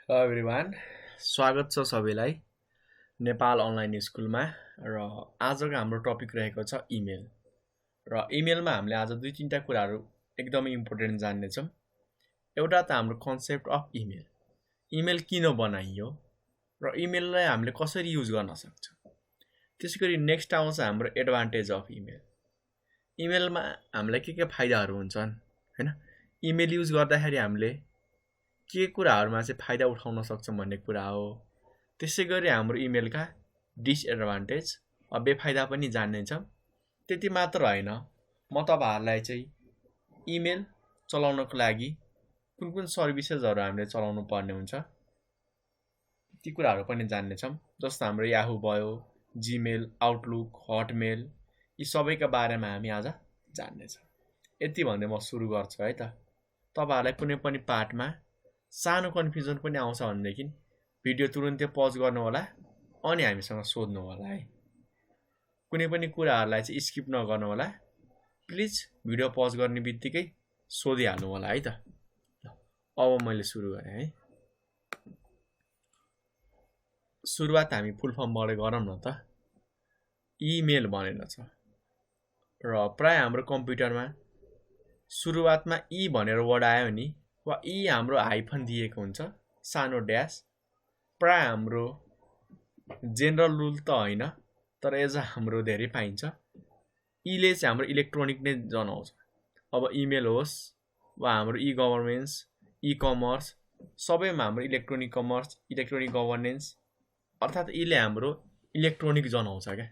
Hello everyone, स्वागत छ सबैलाई नेपाल अनलाइन स्कुलमा। र आजको हाम्रो टपिक रहेको छ इमेल। र इमेलमा हामीले आज दुई तीनटा कुराहरू एकदमै इम्पोर्टेन्ट जान्नेछौँ। एउटा त हाम्रो कन्सेप्ट अफ इमेल, इमेल किन बनाइयो र इमेललाई हामीले कसरी युज गर्न सक्छौँ। त्यसैगरी नेक्स्ट आउँछ हाम्रो एडभान्टेज अफ इमेल। इमेलमा हामीलाई के फाइदाहरू हुन्छन् हैन, इमेल युज गर्दाखेरि हामीले के कुराहरूमा चाहिँ फाइदा उठाउन सक्छौँ भन्ने कुरा हो। त्यसैगरी हाम्रो इमेलका डिसएडभान्टेज बेफाइदा पनि जान्नेछौँ। त्यति मात्र होइन, म तपाईहरुलाई चाहिँ इमेल चलाउनको लागि कुन कुन सर्भिसेसहरू हामीले चलाउनु पर्ने हुन्छ ती कुराहरू पनि जान्नेछौँ। जस्तो हाम्रो याहू भयो, जीमेल, आउटलुक, हटमेल, यी सबैका बारेमा हामी आज जान्नेछौँ। यति भन्दै म सुरु गर्छु है त। तपाईहरुलाई कुनै पनि पार्टमा सानो कन्फ्युजन पनि आउँछ भनेदेखि भिडियो तुरुन्तै पज गर्नु होला अनि हामीसँग सोध्नु होला है। कुनै पनि कुराहरूलाई चाहिँ स्किप नगर्नु होला, प्लिज भिडियो पज गर्ने बित्तिकै सोधिहाल्नु होला है त। अब मैले सुरु गरेँ है। सुरुवात हामी फुल फर्मबाट गरौँ न त। इमेल भनेर छ र प्राय हाम्रो कम्प्युटरमा सुरुवातमा इ भनेर वर्ड आयो नि, वा यी हाम्रो हाइफन दिएको हुन्छ, सानो ड्यास। प्राय हाम्रो जेनरल रुल त होइन, तर एज हाम्रो धेरै पाइन्छ। इले चाहिँ हाम्रो इलेक्ट्रोनिक नै जनाउँछ। अब इमेल होस् वा हाम्रो इ गभर्नेन्स, इ कमर्स, सबैमा हाम्रो इलेक्ट्रोनिक कमर्स, इलेक्ट्रोनिक गभर्नेन्स, अर्थात् इले हाम्रो इलेक्ट्रोनिक जनाउँछ क्या।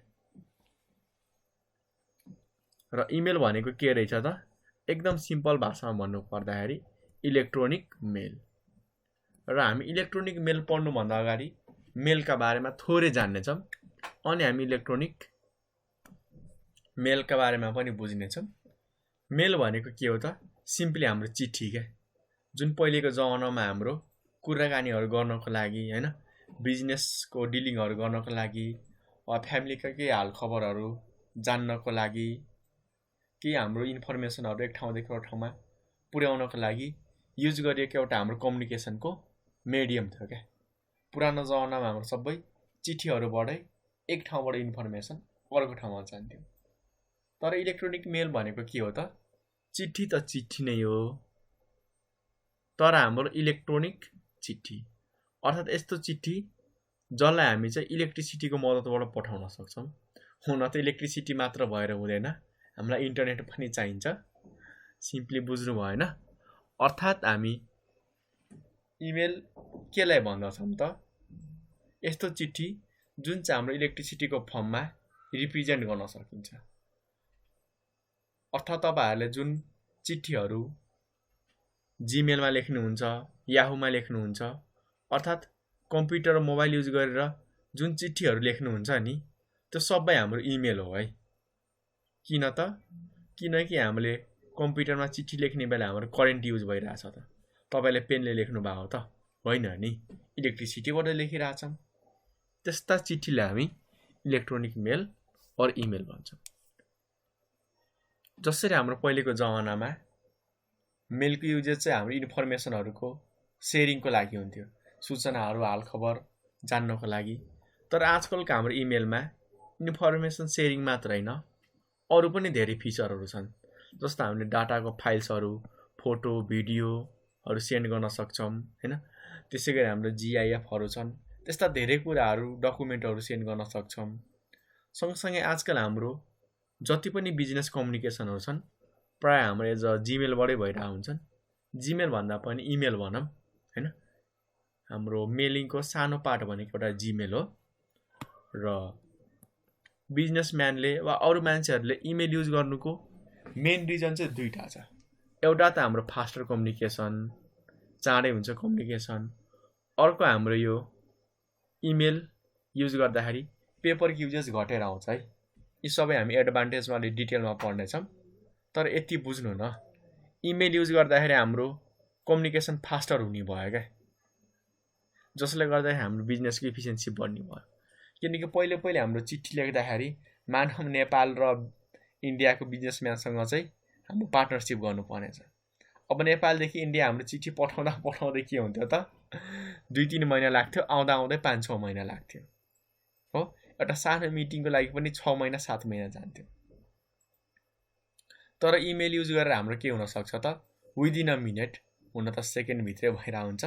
र इमेल भनेको के रहेछ त, एकदम सिम्पल भाषामा भन्नु पर्दाखेरि इलेक्ट्रोनिक मेल। र हामी इलेक्ट्रोनिक मेल पढ्नुभन्दा अगाडि मेलका बारेमा थोरै जान्नेछौँ, अनि हामी इलेक्ट्रोनिक मेलका बारेमा पनि बुझ्नेछौँ। मेल भनेको के हो त, सिम्पली हाम्रो चिठी क्या, जुन पहिलेको जमानामा हाम्रो कुराकानीहरू गर्नको लागि हैन, बिजनेसको डिलिङहरू गर्नको लागि, वा फ्यामिलीका केही हाल खबरहरू जान्नको लागि, केही हाम्रो इन्फर्मेसनहरू एक ठाउँदेखि अर्को ठाउँमा पुर्याउनको लागि युज गरिएको एउटा हाम्रो कम्युनिकेसनको मिडियम थियो क्या। पुरानो जमानामा हाम्रो सबै चिठीहरूबाटै एक ठाउँबाट इन्फर्मेसन अर्को ठाउँमा जान्थ्यो। तर इलेक्ट्रोनिक मेल भनेको के हो त, चिठी त चिठी नै हो, तर हाम्रो इलेक्ट्रोनिक चिठी, अर्थात् यस्तो चिठी जसलाई हामी चाहिँ इलेक्ट्रिसिटीको मद्दतबाट पठाउन सक्छौँ। हुन त इलेक्ट्रिसिटी मात्र भएर हुँदैन, हामीलाई इन्टरनेट पनि चाहिन्छ। सिम्पली बुझ्नु भएन। अर्थात् हामी इमेल केलाई भन्दछौँ त, यस्तो चिठी जुन चाहिँ हाम्रो इलेक्ट्रिसिटीको फर्ममा रिप्रेजेन्ट गर्न सकिन्छ। अर्थात् तपाईहरुले जुन चिठीहरू जीमेलमा लेख्नुहुन्छ, याहूमा लेख्नुहुन्छ, अर्थात् कम्प्युटर र मोबाइल युज गरेर जुन चिठीहरू लेख्नुहुन्छ नि, त्यो सबै हाम्रो इमेल हो है। किन त, किनकि हामीले कम्प्युटरमा चिठी लेख्ने बेला हाम्रो करेन्ट युज भइरहेछ त। तपाईले पेनले लेख्नु भएको त होइन नि, इलेक्ट्रिसिटीबाट लेखिरहेछौँ। त्यस्ता चिठीलाई हामी इलेक्ट्रोनिक मेल अर इमेल भन्छौँ। जसरी हाम्रो पहिलेको जमानामा मेलको युजेज चाहिँ हाम्रो इन्फर्मेसनहरूको सेयरिङको लागि हुन्थ्यो, सूचनाहरू हाल खबर जान्नको लागि। तर आजकलको हाम्रो इमेलमा इन्फर्मेसन सेयरिङ मात्र होइन, अरू पनि धेरै फिचरहरू छन्। जस्तो हामीले डाटाको फाइल्सहरू, फोटो, भिडियोहरू सेन्ड गर्न सक्छौँ हैन। त्यसैगरी हाम्रो जिआइएफहरू छन्, त्यस्ता धेरै कुराहरू, डकुमेन्टहरू सेन्ड गर्न सक्छौँ। सँगसँगै आजकल हाम्रो जति पनि बिजनेस कम्युनिकेसनहरू छन्, प्राय हाम्रो एज जीमेलबाटै भइरहेको हुन्छन्। जीमेल भन्दा पनि इमेल भनौँ हैन। हाम्रो मेलिङको सानो पार्ट भनेको एउटा जीमेल हो। र बिजनेसम्यानले वा अरू मान्छेहरूले इमेल युज गर्नुको मेन रिजन चाहिँ दुईटा छ। एउटा त हाम्रो फास्टर कम्युनिकेसन, चाँडै हुन्छ कम्युनिकेसन। अर्को हाम्रो यो इमेल युज गर्दाखेरि पेपरको युजेस घटेर आउँछ है। यी सबै हामी एडभान्टेजमा डिटेलमा पढ्नेछौँ। तर यति बुझ्नु न, इमेल युज गर्दाखेरि हाम्रो कम्युनिकेसन फास्टर हुने भयो क्या, जसले गर्दाखेरि हाम्रो बिजनेसको इफिसियन्सी बढ्ने भयो। किनकि पहिले हाम्रो चिठी लेख्दाखेरि मानव नेपाल र इन्डियाको बिजनेसम्यानसँग चाहिँ हाम्रो पार्टनरसिप गर्नुपर्नेछ। अब नेपालदेखि इन्डिया हाम्रो चिठी पठाउँदै के हुन्थ्यो त 2-3 महिना लाग्थ्यो, आउँदै 5-6 महिना लाग्थ्यो हो। एउटा सानो मिटिङको लागि पनि 6 महिना 7 महिना जान्थ्यो। तर इमेल युज गरेर हाम्रो के हुन सक्छ त विदिन अ मिनेट, हुन त सेकेन्ड भित्रै भइरा हुन्छ,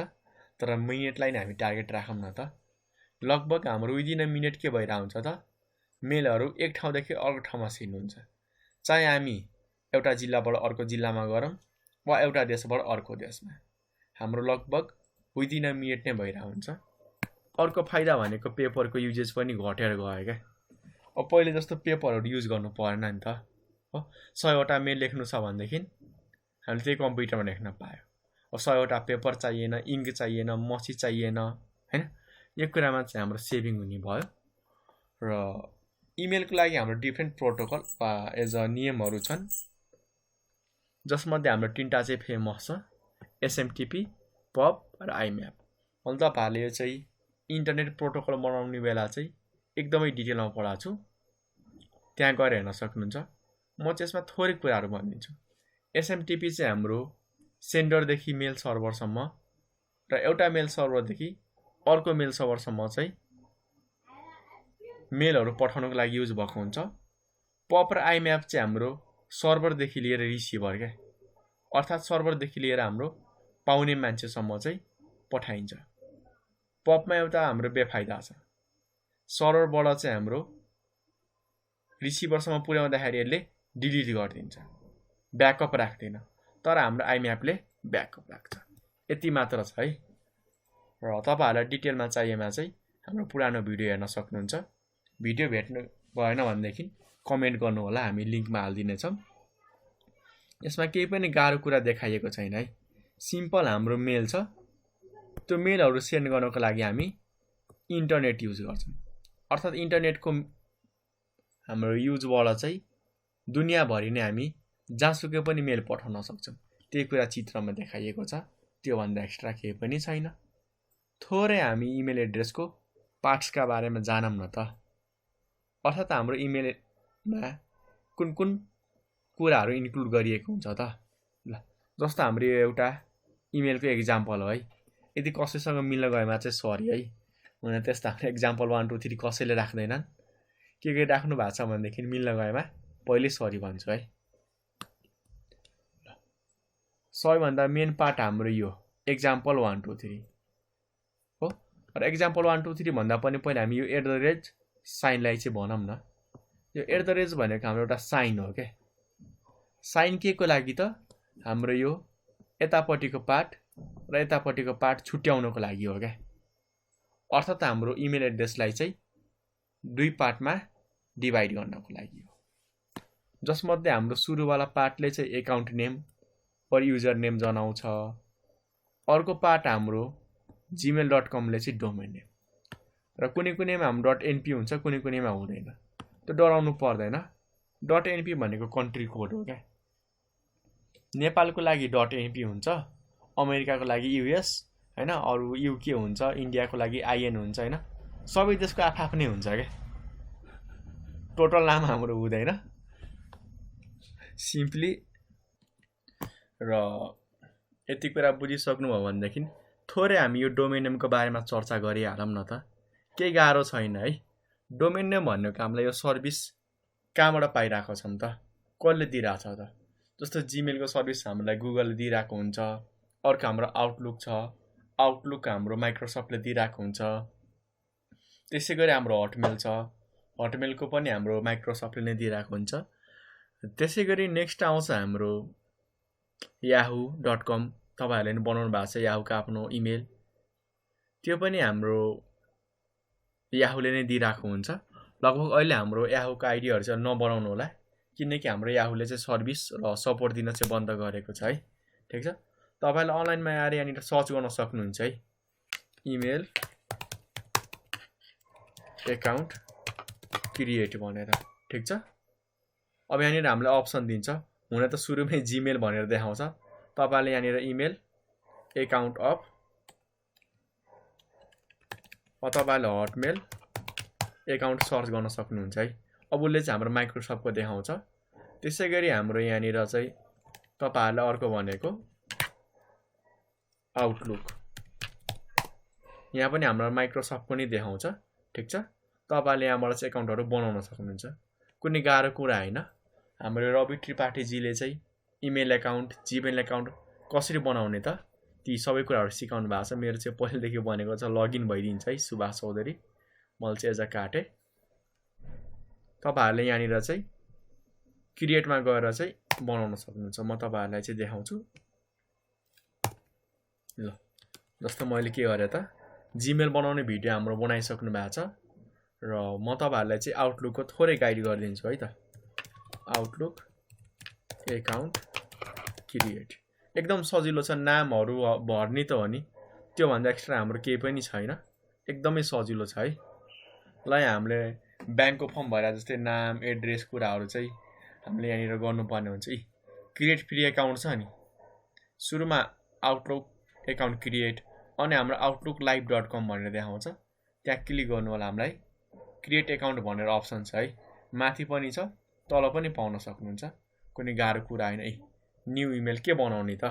तर मिनेटलाई नै हामी टार्गेट राखौँ न त। लगभग हाम्रो विदिन अ मिनेट के भइरा हुन्छ त मेलहरू एक ठाउँदेखि अर्को ठाउँमा सेन्ड हुन्छ, चाहे हामी एउटा जिल्लाबाट अर्को जिल्लामा गरौँ वा एउटा देशबाट अर्को देशमा, हाम्रो लगभग विदिन अ मिनेट नै भइरा हुन्छ। अर्को फाइदा भनेको पेपरको युजेज पनि घटेर गयो क्या। अब पहिले जस्तो पेपरहरू युज गर्नु परेन नि त हो। 100वटा मेल लेख्नु छ भनेदेखि हामीले त्यही कम्प्युटरमा लेख्न पायो। अब 100वटा पेपर चाहिएन, इङ्क चाहिएन, मसी चाहिएन हैन। यो कुरामा चाहिँ हाम्रो सेभिङ हुने भयो। र इमेलको लागि हाम्रो डिफ्रेन्ट प्रोटोकल वा एज अ नियमहरू छन्, जसमध्ये हाम्रो 3टा चाहिँ फेमस छ, एसएमटिपी, पब र आइम्याप। अहिले तपाईँहरूले यो चाहिँ इन्टरनेट प्रोटोकल बनाउने बेला चाहिँ एकदमै डिटेलमा पढाएको छु, त्यहाँ गएर हेर्न सक्नुहुन्छ। म चाहिँ यसमा थोरै कुराहरू भनिदिन्छु। एसएमटिपी चाहिँ हाम्रो सेन्डरदेखि मेल सर्भरसम्म र एउटा मेल सर्भरदेखि अर्को मेल सर्भरसम्म चाहिँ मेलहरू पठाउनको लागि युज भएको हुन्छ। पब र आइम्याप चाहिँ हाम्रो सर्भरदेखि लिएर रिसिभर क्या, अर्थात् सर्भरदेखि लिएर हाम्रो पाउने मान्छेसम्म चाहिँ पठाइन्छ। पबमा एउटा हाम्रो बेफाइदा छ, सर्भरबाट चाहिँ हाम्रो रिसिभरसम्म पुर्याउँदाखेरि यसले डिलिट गरिदिन्छ, ब्याकअप राख्दैन। तर हाम्रो आइम्यापले ब्याकअप राख्छ। यति मात्र छ है। र तपाईँहरूलाई डिटेलमा चाहिएमा चाहिँ हाम्रो पुरानो भिडियो हेर्न सक्नुहुन्छ। भिडियो भेट्नु भएन भनेदेखि कमेन्ट गर्नु होला, हामी लिङ्कमा हालिदिनेछौँ। यसमा केही पनि गाह्रो कुरा देखाइएको छैन है। सिम्पल हाम्रो मेल छ, त्यो मेलहरू सेन्ड गर्नको लागि हामी इन्टरनेट युज गर्छौँ। अर्थात् इन्टरनेटको हाम्रो युजबाट चाहिँ दुनियाँभरि नै हामी जहाँसुकै पनि मेल पठाउन सक्छौँ। त्यही कुरा चित्रमा देखाइएको छ, त्योभन्दा एक्स्ट्रा केही पनि छैन। थोरै हामी इमेल एड्रेसको पार्ट्सका बारेमा जानौँ न त। अर्थात् हाम्रो इमेलमा कुन कुन कुराहरू इन्क्लुड गरिएको हुन्छ त। ल जस्तो हाम्रो यो एउटा इमेलको एक्जाम्पल हो है। यदि कसैसँग मिल्न गएमा चाहिँ सरी है, हुन त्यस्तो हाम्रो एक्जाम्पल 1 2 3 कसैले राख्दैनन्। के राख्नु भएको छ भनेदेखि मिल्न गएमा पहिले सरी भन्छु है। सबैभन्दा मेन पार्ट हाम्रो यो एक्जाम्पल 1 2 3 हो। र एक्जाम्पल 1 2 3 भन्दा पनि पहिला हामी यो @ साइनलाई चाहिँ भनौँ न। यो @ भनेको हाम्रो एउटा साइन हो क्या। साइन के को लागि त हाम्रो यो यतापट्टिको पार्ट र यतापट्टिको पार्ट छुट्याउनको लागि हो क्या। अर्थात् हाम्रो इमेल एड्रेसलाई चाहिँ 2 पार्टमा डिभाइड गर्नको लागि हो, जसमध्ये हाम्रो सुरुवाला पार्टले चाहिँ एकाउन्ट नेम और युजर नेम जनाउँछ। अर्को पार्ट हाम्रो gmail.com ले चाहिँ डोमेन नेम, र कुनै कुनैमा हाम्रो .np हुन्छ, कुनै कुनैमा हुँदैन। त्यो डराउनु पर्दैन। .np भनेको कन्ट्री कोड हो क्या। नेपालको लागि .np हुन्छ, अमेरिकाको लागि US हैन, अरू UK हुन्छ, इन्डियाको लागि IN हुन्छ हैन। सबै देशको आफ्नै हुन्छ क्या। टोटल नाम हाम्रो हुँदैन सिम्पली। र यति कुरा बुझिसक्नुभयो भनेदेखि थोरै हामी यो डोमेन नेमको बारेमा चर्चा गरिहालौँ न त। केही गाह्रो छैन है। डोमेन नेम भनेको हामीलाई यो सर्भिस कहाँबाट पाइरहेको छौँ त, कसले दिइरहेछ त। जस्तो जिमेलको सर्भिस हामीलाई गुगलले दिइरहेको हुन्छ, अर्को हाम्रो आउटलुक छ, आउटलुक हाम्रो माइक्रोसफ्टले दिइरहेको हुन्छ। त्यसै गरी हाम्रो हटमेल छ, हटमेलको पनि हाम्रो माइक्रोसफ्टले नै दिइरहेको हुन्छ। त्यसै गरी नेक्स्ट आउँछ हाम्रो yahoo.com, तपाईँहरूले नि बनाउनु भएको छ याहूको आफ्नो इमेल, त्यो पनि हाम्रो याहूले नै दिइरहेको हुन्छ। लगभग अहिले हाम्रो याहूको आइडीहरू चाहिँ नबनाउनु होला, किनकि हाम्रो याहूले चाहिँ सर्भिस र सपोर्ट दिन चाहिँ बन्द गरेको छ है। ठिक छ, तपाईँले अनलाइनमा आएर यहाँनिर सर्च गर्न सक्नुहुन्छ है, इमेल एकाउन्ट क्रिएट भनेर। ठिक छ, अब यहाँनिर हामीलाई अप्सन दिन्छ। हुन त सुरुमै जीमेल भनेर देखाउँछ, तपाईँले यहाँनिर इमेल एकाउन्ट अफ, तपाईँले हटमेल एकाउन्ट सर्च गर्न सक्नुहुन्छ है। अब उसले चाहिँ हाम्रो माइक्रोसफ्टको देखाउँछ। त्यसै गरी हाम्रो यहाँनिर चाहिँ तपाईँहरूलाई अर्को भनेको आउटलुक। यहाँ पनि हाम्रो माइक्रोसफ्ट पनि देखाउँछ। ठिक छ, तपाईले यहाँबाट चाहिँ एकाउन्टहरु बनाउन सक्नुहुन्छ। कुनै गाह्रो कुरा हैन। हाम्रो रवि त्रिपाठीजीले चाहिँ इमेल एकाउन्ट, जीमेल एकाउन्ट कसरी बनाउने त ती सबै कुराहरु सिकाउनु भएको छ। मेरो चाहिँ पहिलेदेखि बनेको छ, लगइन भइदिन्छ है सुभाष चौधरी। मैले चाहिँ एज काटे। तपाईहरुले यहाँनिर चाहिँ क्रिएटमा गएर चाहिँ बनाउन सक्नुहुन्छ। म तपाईहरुलाई चाहिँ देखाउँछु। ल जस्तो मैले के गरे त जीमेल बनाउने भिडियो हाम्रो बनाइसक्नु भएको छ र म तपाईहरुलाई चाहिँ आउटलुकको थोरै गाइड गरिदिन्छु है त। आउटलुक एकाउन्ट क्रिएट एकदम सजिलो छ। नामहरु भर्नी त हो नि, त्यो भन्दा एक्स्ट्रा हाम्रो केही पनि छैन। एकदमै सजिलो छ है। ल यहाँ हामीले ब्याङ्कको फर्म भरे जस्तै नाम, एड्रेस कुराहरु चाहिँ हामीले यहाँनिर गर्नुपर्ने हुन्छ। क्रिएट फ्री एकाउन्ट छ नि, सुरुमा आउटलुक एकाउन्ट क्रिएट अनि हाम्रो outlooklive.com भनेर देखाउँछ। त्यहाँ क्लिक गर्नु होला। हामीलाई क्रिएट एकाउन्ट भनेर अप्सन छ है, माथि पनि छ, तल पनि पाउन सक्नुहुन्छ। कुनै गाह्रो कुरा हैन। न्यू इमेल के बनाउने त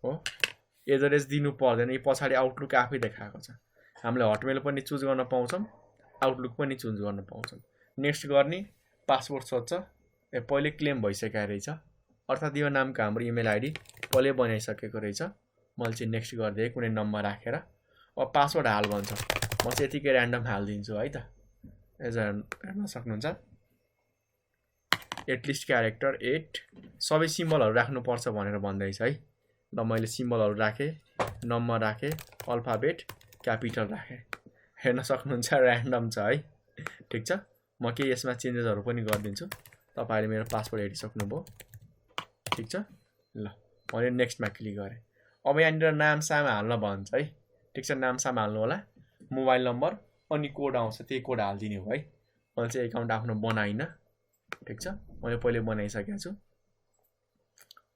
हो, एड्रेस दिनु पर्दैन। पछाडी आउटलुक आफै देखाएको छ। हामीले हटमेल पनि चुज गर्न पाउँछौं, आउटलुक पनि चुज गर्न पाउँछौं। नेक्स्ट गर्ने, पासवर्ड सोध्छ। पहिले क्लेम भइसकेको रहेछ, अर्थात् यो नामको हाम्रो इमेल आइडी पहिले बनाइसकेको रहेछ। मैले चाहिँ नेक्स्ट गर्दै कुनै नम्बर राखेर अब पासवर्ड हाल भन्छ। म चाहिँ यतिकै र्यान्डम हाल्दिन्छु है त। एज हेर्न सक्नुहुन्छ। एटलिस्ट क्यारेक्टर 8 सबै सिम्बलहरु राख्नु पर्छ भनेर भन्दैछ है। ल मैले सिम्बलहरु राखे, नम्बर राखे, अल्फाबेट क्यापिटल राखे। हेर्न सक्नुहुन्छ र्यान्डम छ है। ठीक छ, म के यसमा चेन्जेसहरु पनि गर्दिन्छु। तपाईहरुले मेरो पासवर्ड हेरिसक्नुभयो। ठीक छ, ल मैले नेक्स्टमा क्लिक गरे। अब यहाँनिर नाम साम हाल्न भन्छ है। ठीक छ, नाम साम हाल्नु होला, मोबाइल नम्बर अनि कोड आउँछ, त्यही कोड हाल्दिने हो है। मैले चाहिँ एकाउन्ट आफ्नो बनाइन। ठीक छ, मैले पहिले बनाइसकेको छु।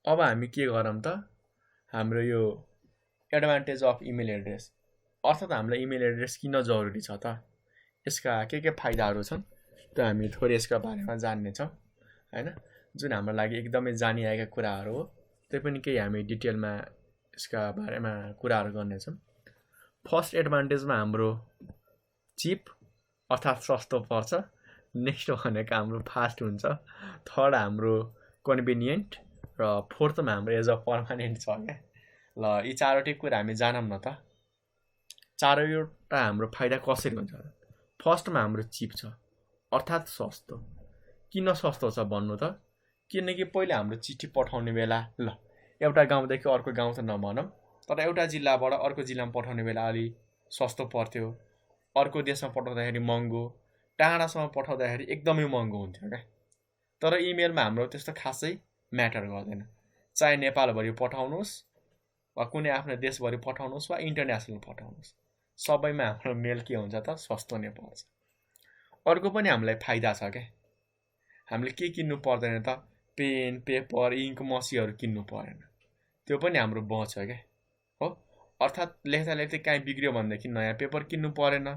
अब हामी के गरौँ त, हाम्रो यो एडभान्टेज अफ इमेल एड्रेस, अर्थात् हामीलाई इमेल एड्रेस किन जरुरी छ त, यसका के फाइदाहरु छन् त हामी थोरै यसका बारेमा जान्ने छौं हैन। जुन हाम्रो लागि एकदमै जानिएका कुराहरु हो, त्यही पनि केही हामी डिटेलमा यसका बारेमा कुराहरु गर्ने छौं। फर्स्ट एडभान्टेजमा हाम्रो चिप अर्थात् सस्तो पर्छ। नेक्स्ट भनेको हाम्रो फास्ट हुन्छ। थर्ड हाम्रो कन्भिनियन्ट र फोर्थमा हाम्रो एज अ पर्मानेन्ट छ के। ल यी चारवटै कुरा हामी जानौं न त। चारवटा हाम्रो फाइदा कसरी हुन्छ। फर्स्टमा हाम्रो चिप छ अर्थात् सस्तो। किन सस्तो छ भन्नु त, किनकि पहिले हाम्रो चिठी पठाउने बेला ल एउटा गाउँदेखि अर्को गाउँ त नभनौं, तर एउटा जिल्लाबाट अर्को जिल्लामा पठाउने बेला अलि सस्तो पर्थ्यो। अर्को देशमा पठाउँदाखेरि महँगो, टाढासम्म पठाउँदाखेरि एकदमै महँगो हुन्थ्यो के। तर इमेलमा हाम्रो त्यस्तो खासै म्याटर गर्दैन। चाहे नेपालभरि पठाउनुस् वा कुनै आफ्नो देशभरि पठाउनुस् वा इन्टरनेसनल पठाउनुस्, सबैमा हाम्रो मेल के हुन्छ त, सस्तो नै पर्छ। अर्को पनि हामीलाई फाइदा छ के, हामीले के किन्नु पर्दैन त, पेन, पेपर, इङ्क, मसीहरु किन्नु परेन। त्यो पनि हाम्रो बच्छ के हो। अर्थात् लेख्दा लेख्दै कहीँ बिग्रियो भनेदेखि नयाँ पेपर किन्नु परेन,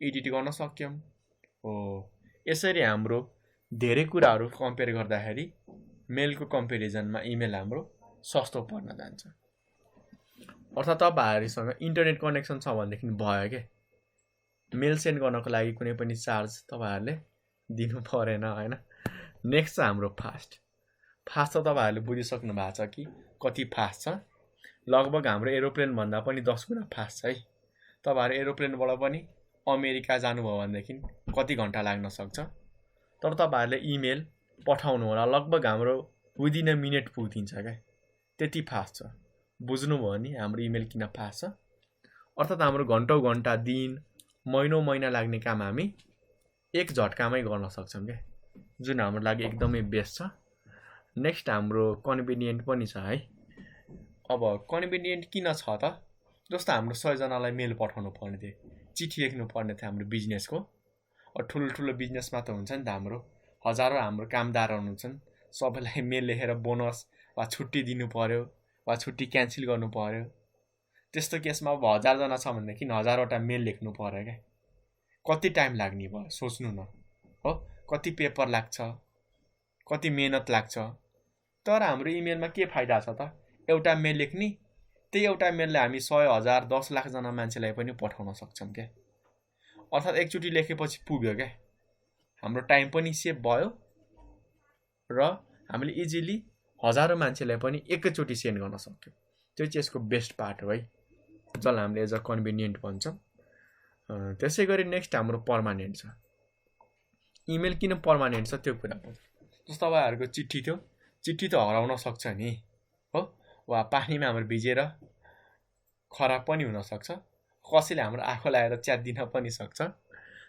एडिट गर्न सक्यौं हो। यसरी हाम्रो धेरै कुराहरु कम्पेयर गर्दाखेरि मेलको कम्पेरिजनमा इमेल हाम्रो सस्तो पर्न जान्छ। अर्थात् तपाईहरुसँग इन्टरनेट कनेक्सन छ भनेदेखि भयो के। मेल सेन्ड गर्नको लागि कुनै पनि चार्ज तपाईहरुले दिनु परेन हैन। नेक्स्ट छ हाम्रो फास्ट। फास्ट त तपाईहरुले बुझिसक्नु भएको छ कि कति फास्ट छ। लगभग हाम्रो एरोप्लेन भन्दा पनि 10 गुणा फास्ट छ है। तपाईहरु एरोप्लेनबाट पनि अमेरिका जानुभयो भनेदेखि कति घण्टा लाग्न सक्छ, तर तपाईहरुले इमेल पठाउनु होला लगभग हाम्रो विदिन अ मिनेट पुगिन्छ के। त्यति फास्ट छ। बुझ्नुभयो नि हाम्रो इमेल किन फास्ट छ। अर्थात् हाम्रो घण्टौं घण्टा, दिन, महिनौं महिना लाग्ने काम हामी एक झट्कामै गर्न सक्छौं के, जुन हाम्रो लागि एकदमै बेस्ट छ। नेक्स्ट हाम्रो कन्भिनियन्ट पनि छ है। अब कन्भिनियन्ट किन छ त, जस्तो हाम्रो 100 जनालाई मेल पठाउनु पर्ने थियो, चिठी लेख्नु पर्ने थियो हाम्रो बिजनेसको। ठुलो बिजनेसमा त हुन्छ नि त, हाम्रो हजारौं हाम्रो कामदारहरु हुन्छन्, सबैलाई मेल लेखेर बोनस वा छुट्टी दिनु पर्यो वा छुट्टी क्यान्सल गर्नु पर्यो। त्यस्तो केसमा अब 1000 जना छ भनेदेखि 1000 वटा मेल लेख्नु पर्यो के। कति टाइम लाग्ने भयो सोच्नु न हो। कति पेपर लाग्छ, कति मेहनत लाग्छ। तर हाम्रो इमेलमा के फाइदा छ त? एउटा मेल लेख्ने, त्यही एउटा मेलले हामी 100,000 10 लाखजना मान्छेलाई पनि पठाउन सक्छौँ क्या। अर्थात् एकचोटि लेखेपछि पुग्यो क्या। हाम्रो टाइम पनि सेभ भयो र हामीले इजिली हजारौँ मान्छेलाई पनि एकैचोटि सेन्ड गर्न सक्यौँ। त्यो चाहिँ यसको बेस्ट पार्ट हो है, जसलाई हामीले एज अ कन्भिनियन्ट भन्छौँ। त्यसै गरी नेक्स्ट हाम्रो पर्मानेन्ट छ। इमेल किन पर्मानेन्ट छ त्यो कुरा हो। जस्तो तपाईँहरूको चिठी थियो, चिठी त हराउन सक्छ नि हो, वा पानीमा हाम्रो भिजेर खराब पनि हुनसक्छ, कसैले हाम्रो आँखा लगाएर च्यातिदिन पनि सक्छ,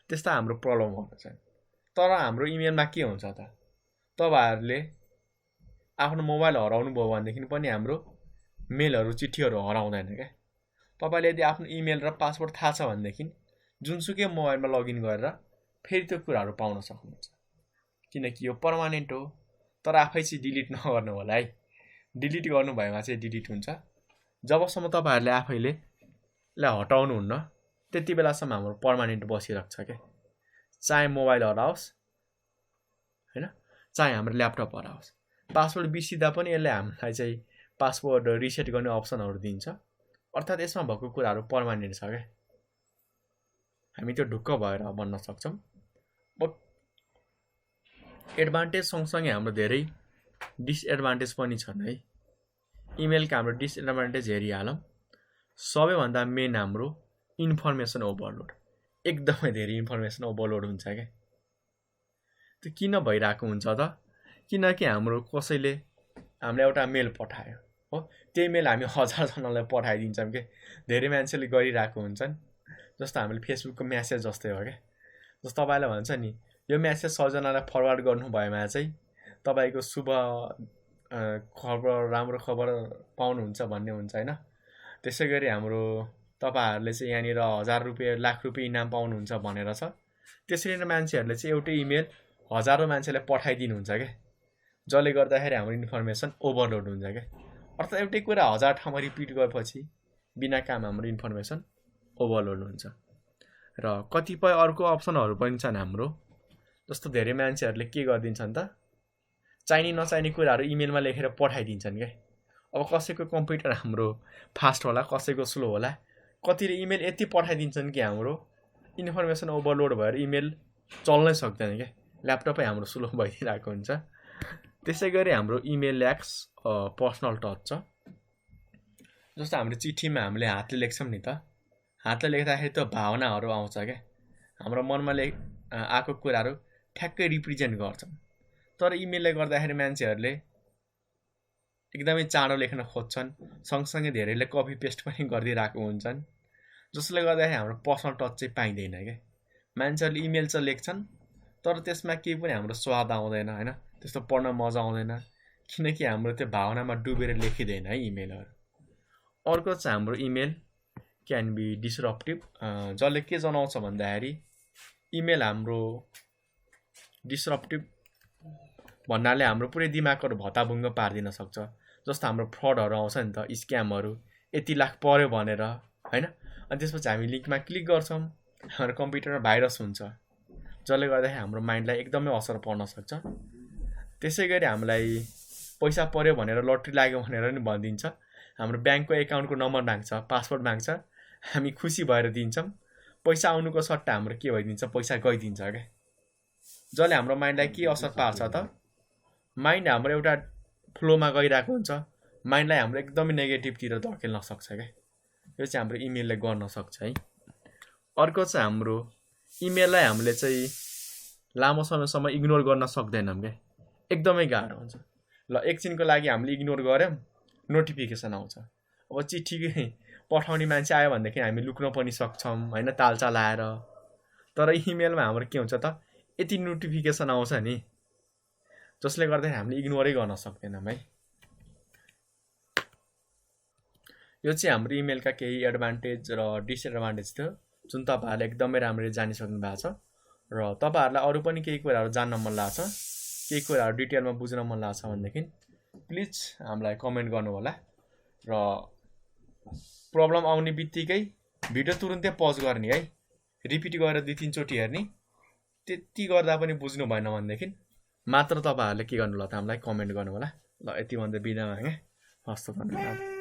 त्यस्ता हाम्रो प्रब्लमहरू छन्। तर हाम्रो इमेलमा के हुन्छ त? तपाईँहरूले आफ्नो मोबाइल हराउनु भयो भनेदेखि पनि हाम्रो मेलहरू चिठीहरू हराउँदैन क्या। तपाईँले यदि आफ्नो इमेल र पासवर्ड थाहा छ भनेदेखि जुनसुकै मोबाइलमा लगइन गरेर फेरि त्यो कुराहरू पाउन सक्नुहुन्छ, किनकि यो पर्मानेन्ट हो। तर आफै चाहिँ डिलिट नगर्नु होला है, डिलिट गर्नुभएमा चाहिँ डिलिट हुन्छ। जबसम्म तपाईँहरूले आफैले हटाउनुहुन्न त्यति बेलासम्म हाम्रो पर्मानेन्ट बसिरहेको छ क्या। चाहे मोबाइल हराओस् होइन, चाहे हाम्रो ल्यापटप हराओस्, पासवर्ड बिर्सिँदा पनि यसले हामीलाई चाहिँ पासवर्ड रिसेट गर्ने अप्सनहरू दिन्छ। अर्थात् यसमा भएको कुराहरू पर्मानेन्ट छ क्या। हामी त्यो ढुक्क भएर भन्न सक्छौँ। एडभान्टेज सँगसँगै हाम्रो धेरै डिसएडभान्टेज पनि छन् है। इमेलका हाम्रो डिसएडभान्टेज हेरिहालौँ। सबैभन्दा मेन हाम्रो इन्फर्मेसन ओभरलोड, एकदमै धेरै इन्फर्मेसन ओभरलोड हुन्छ क्या। त्यो किन भइरहेको हुन्छ त? किनकि हाम्रो कसैले हामीलाई एउटा मेल पठायो हो, त्यही मेल हामी हजारजनालाई पठाइदिन्छौँ क्या। धेरै मान्छेले गरिरहेको हुन्छन्। जस्तो हामीले फेसबुकको म्यासेज जस्तै हो क्या। जस्तो तपाईँलाई भन्छ नि, यो म्यासेज 100जनालाई फरवार्ड गर्नु भएमा चाहिँ तपाईँको शुभ खबर, राम्रो खबर पाउनुहुन्छ भन्ने हुन्छ होइन। त्यसै गरी हाम्रो तपाईँहरूले चाहिँ यहाँनिर 1000 रुपियाँ लाख रुपियाँ इनाम पाउनुहुन्छ भनेर छ। त्यसरी नै मान्छेहरूले चाहिँ एउटै इमेल हजारौँ मान्छेलाई पठाइदिनुहुन्छ क्या, जसले गर्दाखेरि हाम्रो इन्फर्मेसन ओभरलोड हुन्छ क्या। अर्थात् एउटै कुरा 1000 ठाउँमा रिपिट गरेपछि बिना काम हाम्रो इन्फर्मेसन ओभरलोड हुन्छ। र कतिपय अर्को अप्सनहरू पनि छन् हाम्रो। जस्तो धेरै मान्छेहरूले के गरिदिन्छन् त, चाहिने नचाहिने कुराहरू इमेलमा लेखेर पठाइदिन्छन् क्या। अब कसैको कम्प्युटर हाम्रो फास्ट होला, कसैको स्लो होला, कतिले इमेल यति पठाइदिन्छन् कि हाम्रो इन्फर्मेसन ओभरलोड भएर इमेल चल्नै सक्दैन क्या, ल्यापटपै हाम्रो स्लो भइदिरहेको हुन्छ। त्यसै गरी हाम्रो इमेल ल्याक्स पर्सनल टच छ। जस्तो हाम्रो चिठीमा हामीले हातले लेख्छौँ नि त, हातले लेख्दाखेरि त्यो भावनाहरू आउँछ क्या। हाम्रो मनमा आएको कुराहरू ठ्याक्कै रिप्रेजेन्ट गर्छौँ। तर इमेलले गर्दाखेरि मान्छेहरूले एकदमै चाँडो लेख्न खोज्छन्, सँगसँगै धेरैले कपी पेस्ट पनि गरिदिरहेको हुन्छन्, जसले गर्दाखेरि हाम्रो पर्सनल टच चाहिँ पाइँदैन क्या। मान्छेहरूले इमेल चाहिँ लेख्छन् तर त्यसमा केही पनि हाम्रो स्वाद आउँदैन होइन, त्यस्तो पढ्न मजा आउँदैन, किनकि हाम्रो त्यो भावनामा डुबेर लेखिँदैन है इमेलहरू। अर्को चाहिँ हाम्रो इमेल क्यान बी डिसरप्टिभ, जसले के जनाउँछ भन्दाखेरि इमेल हाम्रो डिसरप्टिभ भन्नाले हाम्रो पुरै दिमागहरू भताभुङ्ग पारिदिन सक्छ। जस्तो हाम्रो फ्रडहरू आउँछ नि त, स्क्यामहरू, यति लाख पर्यो भनेर होइन, अनि त्यसपछि हामी लिङ्कमा क्लिक गर्छौँ, हाम्रो कम्प्युटरमा भाइरस हुन्छ, जसले गर्दाखेरि हाम्रो माइन्डलाई एकदमै असर पर्न सक्छ। त्यसै गरी हामीलाई पैसा पर्यो भनेर लट्री लाग्यो भनेर पनि भनिदिन्छ, हाम्रो ब्याङ्कको एकाउन्टको नम्बर माग्छ, पासवर्ड माग्छ, हामी खुसी भएर दिन्छौँ, पैसा आउनुको सट्टा हाम्रो के भइदिन्छ, पैसा गइदिन्छ क्या। जसले हाम्रो माइन्डलाई के असर पार्छ त, माइन्ड हाम्रो एउटा फ्लोमा गइरहेको हुन्छ, माइन्डलाई हाम्रो एकदमै नेगेटिभतिर धकेल्न सक्छ क्या। यो चाहिँ हाम्रो इमेलले गर्न सक्छ है। अर्को चाहिँ हाम्रो इमेललाई हामीले चाहिँ लामो समयसम्म इग्नोर गर्न सक्दैनौँ क्या, एकदमै गाह्रो हुन्छ। ल एकछिनको लागि हामीले इग्नोर गऱ्यौँ, नोटिफिकेसन आउँछ। अब चिठी पठाउने मान्छे आयो भनेदेखि हामी लुक्न पनि सक्छौँ होइन, तालचा लाएर। तर इमेलमा हाम्रो के हुन्छ त, यति नोटिफिकेसन आउँछ नि, जसले गर्दाखेरि हामीले इग्नोरै गर्न सक्दैनौँ है। यो चाहिँ हाम्रो इमेलका केही एडभान्टेज र डिसएडभान्टेज थियो, जुन तपाईँहरूले एकदमै राम्ररी जानिसक्नु भएको छ। र तपाईँहरूलाई अरू पनि केही कुराहरू जान्न मन लाग्छ, केही कुराहरू डिटेलमा बुझ्न मन लाग्छ भनेदेखि प्लिज हामीलाई कमेन्ट गर्नु होला। र प्रब्लम आउने बित्तिकै भिडियो तुरुन्तै पज गर्ने है, रिपिट गरेर 2-3 चोटि हेर्ने। त्यति गर्दा पनि बुझ्नु भएन भनेदेखि मात्र तपाईँहरूले के गर्नु होला त, हामीलाई कमेन्ट गर्नु होला। ल यति भन्दै बिदा मागेँ। हस्त धन्यवाद।